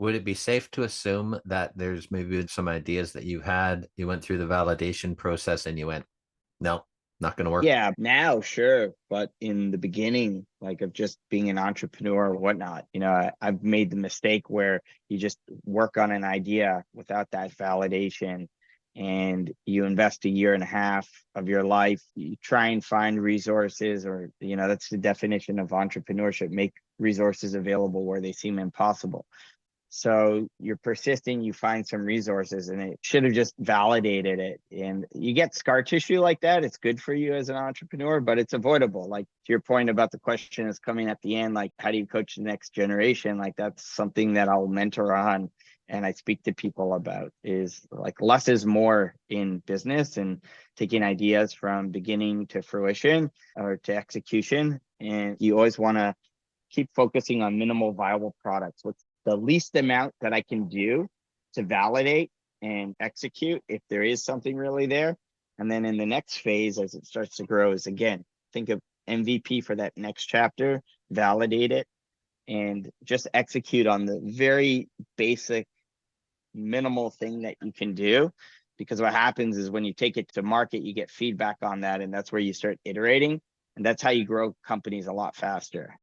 Would it be safe to assume that there's maybe some ideas that you went through the validation process and you went, no, not going to work? Yeah, now, sure. But in the beginning, like of just being an entrepreneur or whatnot, I've made the mistake where you just work on an idea without that validation and you invest a year and a half of your life. You try and find resources, or, that's the definition of entrepreneurship, make resources available where they seem impossible. So you're persisting, you find some resources, and it should have just validated it. And you get scar tissue like that. It's good for you as an entrepreneur, but it's avoidable. Like to your point about the question is coming at the end, like how do you coach the next generation? Like that's something that I'll mentor on and I speak to people about, is like less is more in business, and taking ideas from beginning to fruition or to execution. And you always want to keep focusing on minimal viable products. What's the least amount that I can do to validate and execute if there is something really there? And then in the next phase, as it starts to grow, is again, think of MVP for that next chapter, validate it, and just execute on the very basic, minimal thing that you can do. Because what happens is when you take it to market, you get feedback on that, and that's where you start iterating. And that's how you grow companies a lot faster.